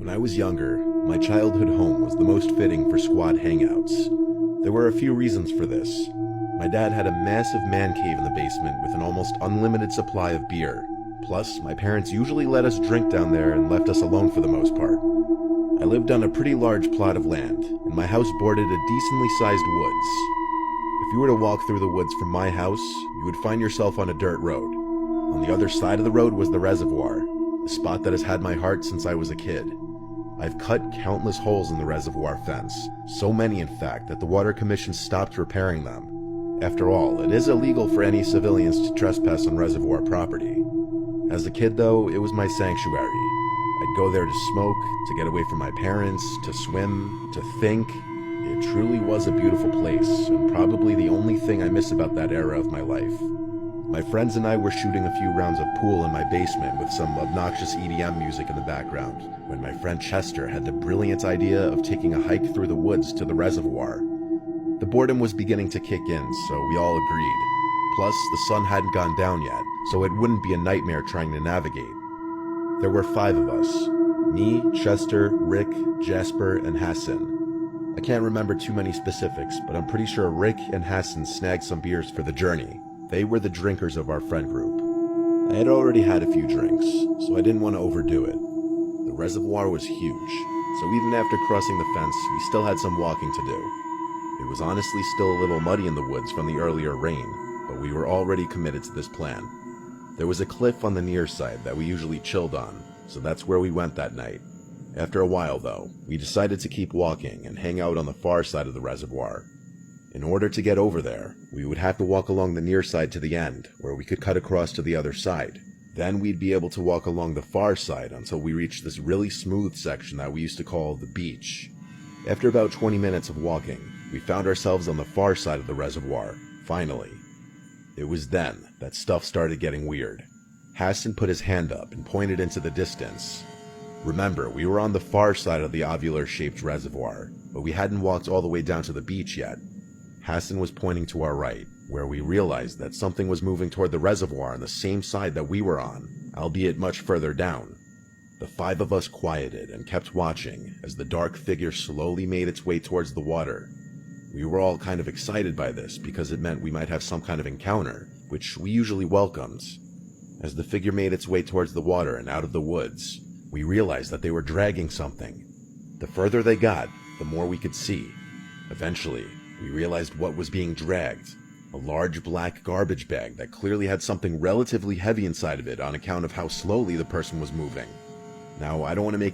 When I was younger, my childhood home was the most fitting for squad hangouts. There were a few reasons for this. My dad had a massive man cave in the basement with an almost unlimited supply of beer. Plus, my parents usually let us drink down there and left us alone for the most part. I lived on a pretty large plot of land, and my house bordered a decently sized woods. If you were to walk through the woods from my house, you would find yourself on a dirt road. On the other side of the road was the reservoir, a spot that has had my heart since I was a kid. I've cut countless holes in the reservoir fence, so many in fact that the Water Commission stopped repairing them. After all, it is illegal for any civilians to trespass on reservoir property. As a kid though, it was my sanctuary. I'd go there to smoke, to get away from my parents, to swim, to think. It truly was a beautiful place, and probably the only thing I miss about that era of my life. My friends and I were shooting a few rounds of pool in my basement with some obnoxious EDM music in the background, when my friend Chester had the brilliant idea of taking a hike through the woods to the reservoir. The boredom was beginning to kick in, so we all agreed. Plus, the sun hadn't gone down yet, so it wouldn't be a nightmare trying to navigate. There were 5 of us. Me, Chester, Rick, Jasper, and Hassan. I can't remember too many specifics, but I'm pretty sure Rick and Hassan snagged some beers for the journey. They were the drinkers of our friend group. I had already had a few drinks, so I didn't want to overdo it. The reservoir was huge, so even after crossing the fence, we still had some walking to do. It was honestly still a little muddy in the woods from the earlier rain, but we were already committed to this plan. There was a cliff on the near side that we usually chilled on, so that's where we went that night. After a while, though, we decided to keep walking and hang out on the far side of the reservoir. In order to get over there, we would have to walk along the near side to the end, where we could cut across to the other side. Then we'd be able to walk along the far side until we reached this really smooth section that we used to call the beach. After about 20 minutes of walking, we found ourselves on the far side of the reservoir, finally. It was then that stuff started getting weird. Hassan put his hand up and pointed into the distance. Remember, we were on the far side of the ovular-shaped reservoir, but we hadn't walked all the way down to the beach yet. Hassan was pointing to our right, where we realized that something was moving toward the reservoir on the same side that we were on, albeit much further down. The 5 of us quieted and kept watching as the dark figure slowly made its way towards the water. We were all kind of excited by this because it meant we might have some kind of encounter, which we usually welcomed. As the figure made its way towards the water and out of the woods, we realized that they were dragging something. The further they got, the more we could see. Eventually, we realized what was being dragged. A large black garbage bag that clearly had something relatively heavy inside of it on account of how slowly the person was moving. Now, I don't want to make